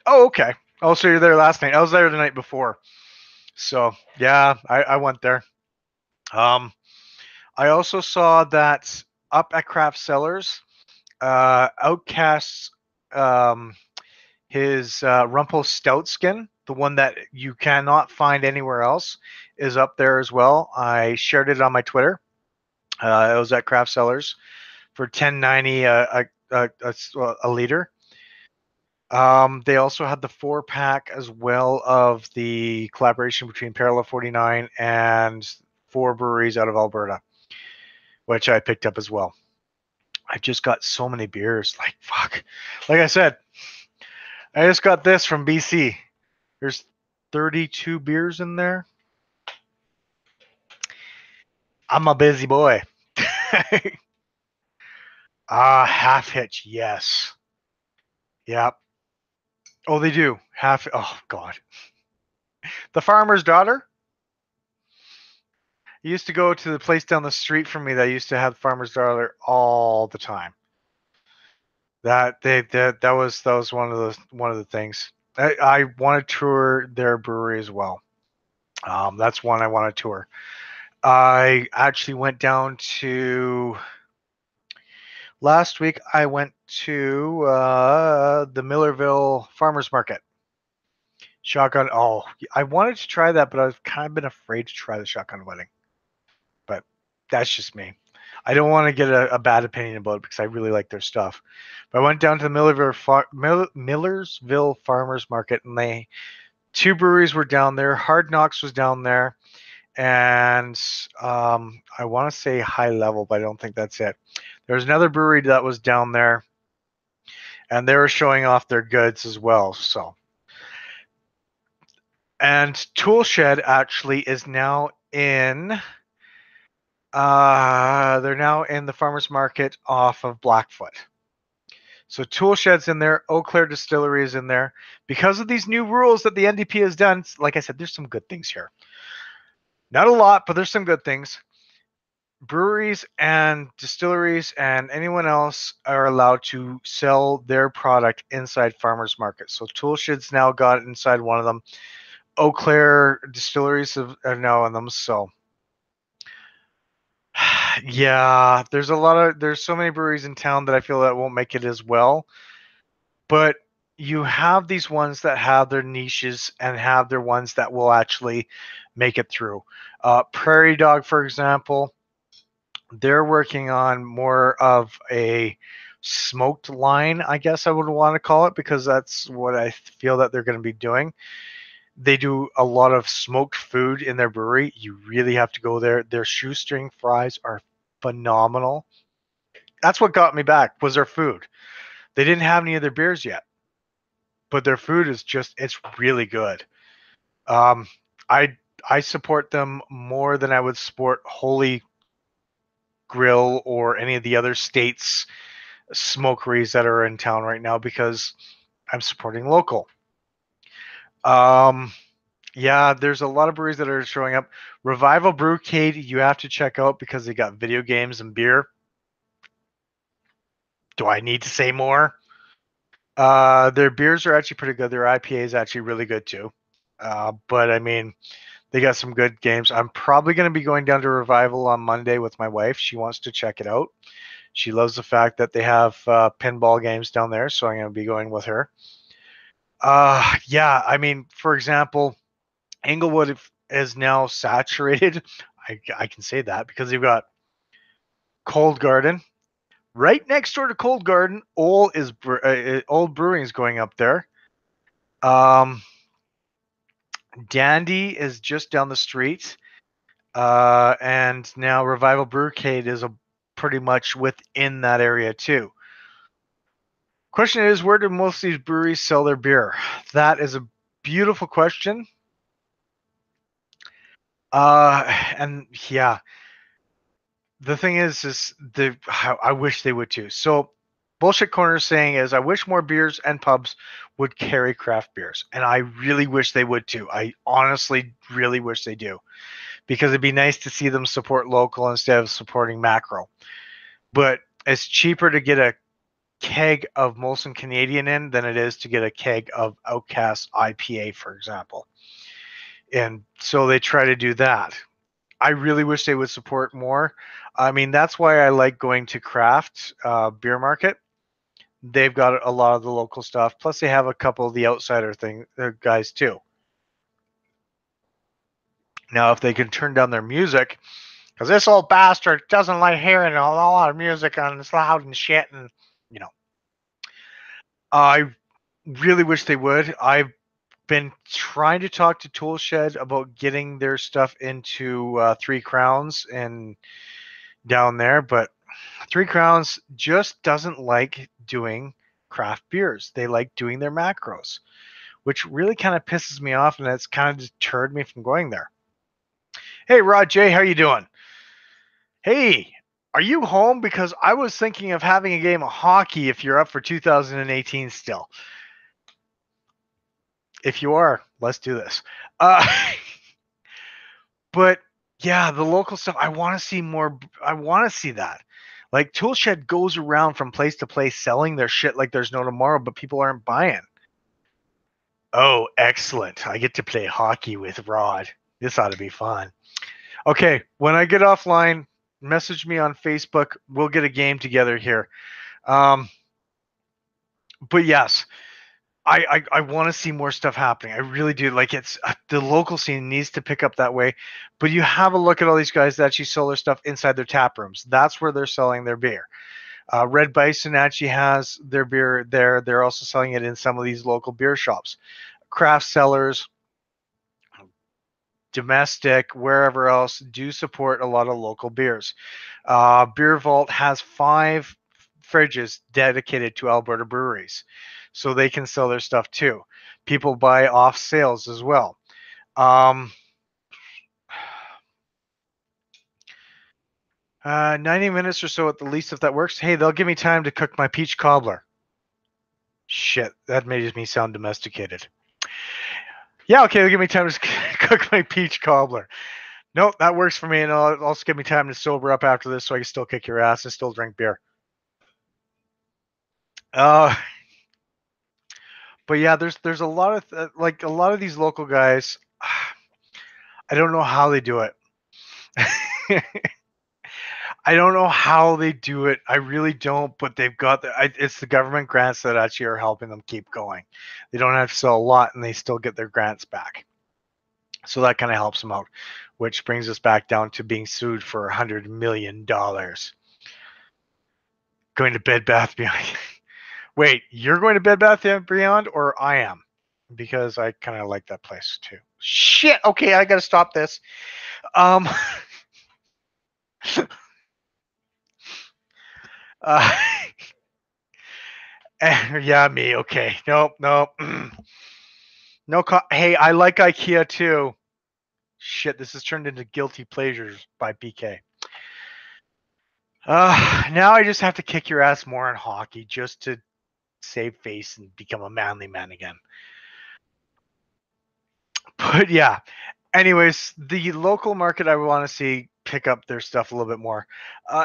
Oh, okay. Oh, so you're there last night. I was there the night before. So yeah, I went there. Um, I also saw that up at Craft Cellars, Outcast's his Rumpel Stout skin, the one that you cannot find anywhere else, is up there as well. I shared it on my Twitter. It was at Craft Cellars for $10.90 a liter. They also had the 4-pack as well of the collaboration between Parallel 49 and 4 breweries out of Alberta, which I picked up as well. I just got so many beers. Like, fuck. Like I said, I just got this from BC. There's 32 beers in there. I'm a busy boy. Half hitch, yes. Yep. Oh, they do. Oh, God. The Farmer's Daughter. I used to go to the place down the street from me that used to have Farmer's Daughter all the time. That was one of the things. I want to tour their brewery as well. That's one I want to tour. I actually went down to last week. I went to the Millerville Farmers Market. Shotgun. Oh, I wanted to try that, but I've kind of been afraid to try the shotgun wedding. But that's just me. I don't want to get a bad opinion about it because I really like their stuff. But I went down to the Millersville Farmers Market, and 2 breweries were down there. Hard Knocks was down there, and I want to say High Level, but I don't think that's it. There's another brewery that was down there, and they were showing off their goods as well. So, and Toolshed actually is now in. They're now in the farmers market off of Blackfoot. So Toolshed's in there. Eau Claire Distillery is in there. Because of these new rules that the NDP has done, like I said, there's some good things here. Not a lot, but there's some good things. Breweries and distilleries and anyone else are allowed to sell their product inside farmers markets. So Toolshed's now got inside one of them. Eau Claire Distilleries are now in them. So yeah, there's so many breweries in town that I feel that won't make it as well. But you have these ones that have their niches and have their ones that will actually make it through. Prairie Dog, for example, they're working on more of a smoked line, I guess I would want to call it, because that's what I feel that they're going to be doing. They do a lot of smoked food in their brewery. You really have to go there. Their shoestring fries are phenomenal. That's what got me back, was their food. They didn't have any of their beers yet, but their food is just, it's really good. Um, I I support them more than I would support Holy Grill or any of the other states' smokeries that are in town right now, because I'm supporting local. Um, yeah, there's a lot of breweries that are showing up. Revival Brewcade, you have to check out because they got video games and beer. Do I need to say more? Their beers are actually pretty good. Their IPA is actually really good too. But I mean, they got some good games. I'm probably going to be going down to Revival on Monday with my wife. She wants to check it out. She loves the fact that they have pinball games down there, so I'm going to be going with her. Yeah, I mean, for example, Inglewood is now saturated. I can say that because they've got Cold Garden right next door to Cold Garden. Old Brewing is going up there. Um, Dandy is just down the street, and now Revival Brewcade is pretty much within that area too. Question is, where do most of these breweries sell their beer? That is a beautiful question. And yeah, the thing is I wish they would too. So, bullshit corner saying is, I wish more beers and pubs would carry craft beers, and I really wish they would too. I honestly really wish they do, because it'd be nice to see them support local instead of supporting macro. But it's cheaper to get a keg of Molson Canadian in than it is to get a keg of Outcast IPA, for example. And so they try to do that. I really wish they would support more. I mean, that's why I like going to Craft Beer Market. They've got a lot of the local stuff. Plus, they have a couple of the outsider guys too. Now, if they can turn down their music, because this old bastard doesn't like hearing a lot of music and it's loud and shit, and you know, I really wish they would. I've been trying to talk to Toolshed about getting their stuff into Three Crowns and down there, but Three Crowns just doesn't like doing craft beers. They like doing their macros, which really kind of pisses me off, and it's kind of deterred me from going there. Hey, Rod J, how you doing? Hey, are you home? Because I was thinking of having a game of hockey if you're up for 2018 still. If you are, let's do this. Uh, but yeah, the local stuff, I want to see more. I want to see that. Like, Toolshed goes around from place to place selling their shit like there's no tomorrow, but people aren't buying. Oh, excellent. I get to play hockey with Rod. This ought to be fun. Okay, when I get offline, message me on Facebook. We'll get a game together here. Um, but yes, I want to see more stuff happening. I really do. Like, it's the local scene needs to pick up that way. But you have a look at all these guys that actually sell their stuff inside their tap rooms. That's where they're selling their beer. Red Bison actually has their beer there. They're also selling it in some of these local beer shops. Craft sellers, domestic, wherever else, do support a lot of local beers. Beer Vault has 5 fridges dedicated to Alberta breweries, so they can sell their stuff too. People buy off sales as well. 90 minutes or so at the least, if that works. Hey, they'll give me time to cook my peach cobbler. Shit, that made me sound domesticated. Yeah, okay, they'll give me time to cook my peach cobbler. Nope, that works for me, and it'll also give me time to sober up after this so I can still kick your ass and still drink beer. Uh, but yeah, there's a lot of like a lot of these local guys. I don't know how they do it. I don't know how they do it. I really don't. But they've got it's the government grants that actually are helping them keep going. They don't have to sell a lot, and they still get their grants back. So that kind of helps them out, which brings us back down to being sued for $100 million. Going to Bed Bath Beyond. Wait, you're going to Bed Bath Beyond, or I am? Because I kind of like that place too. Shit. Okay, I gotta stop this. Um. uh, yeah, me. Okay. Nope. Nope. No. Hey, I like IKEA too. Shit, this has turned into Guilty Pleasures by BK. Now I just have to kick your ass more in hockey just to save face and become a manly man again. But yeah, anyways, the local market I want to see pick up their stuff a little bit more.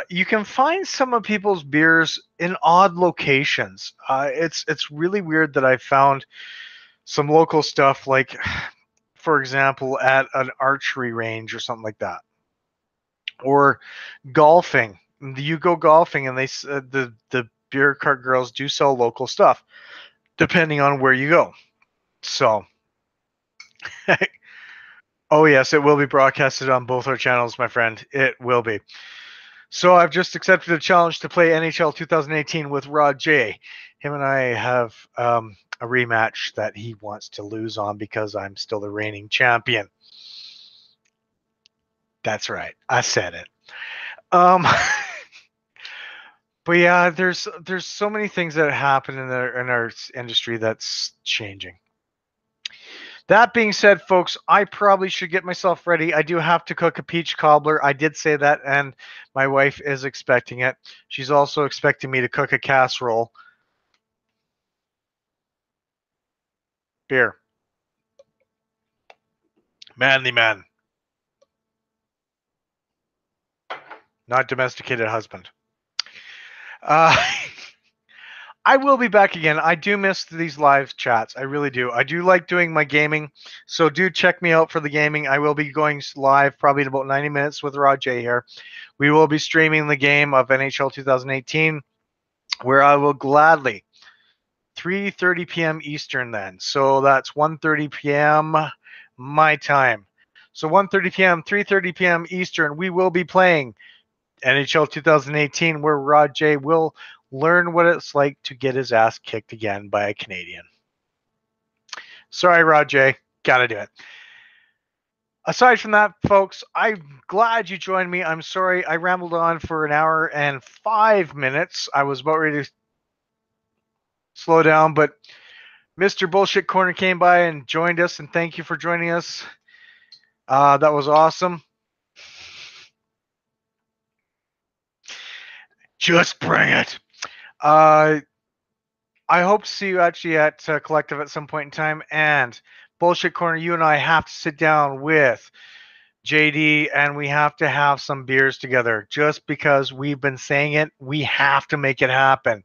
You can find some of people's beers in odd locations. It's really weird that I found some local stuff like, for example, at an archery range or something like that, or golfing. You go golfing, and the beer cart girls do sell local stuff, depending on where you go. So, oh yes, it will be broadcasted on both our channels, my friend. It will be. So I've just accepted a challenge to play NHL 2018 with Rod J. Him and I have a rematch that he wants to lose on because I'm still the reigning champion. That's right. I said it. Um, but yeah, there's so many things that happen in our industry that's changing. That being said, folks, I probably should get myself ready. I do have to cook a peach cobbler. I did say that, and my wife is expecting it. She's also expecting me to cook a casserole. Beer. Manly man. Not domesticated husband. Uh, I will be back again. I do miss these live chats. I really do. I do like doing my gaming. So do check me out for the gaming. I will be going live probably in about 90 minutes with Rod J here. We will be streaming the game of NHL 2018, where I will gladly 3:30 p.m. Eastern then. So that's 1:30 p.m. my time. So 1:30 p.m., 3:30 p.m. Eastern, we will be playing NHL 2018, where Rod J will learn what it's like to get his ass kicked again by a Canadian. Sorry, Rod J. Gotta do it. Aside from that, folks, I'm glad you joined me. I'm sorry I rambled on for an hour and 5 minutes. I was about ready to slow down, but Mr. Bullshit Corner came by and joined us, and thank you for joining us. That was awesome. Just bring it. I hope to see you actually at Collective at some point in time. And Bullshit Corner, you and I have to sit down with JD and we have to have some beers together. Just because we've been saying it, we have to make it happen.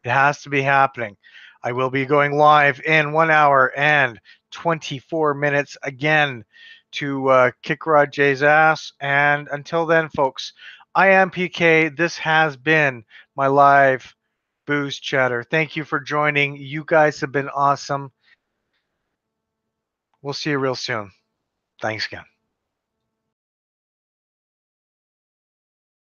It has to be happening. I will be going live in 1 hour and 24 minutes again to kick Rod J's ass. And until then, folks, I am PK. This has been my live booze chatter. Thank you for joining. You guys have been awesome. We'll see you real soon. Thanks again.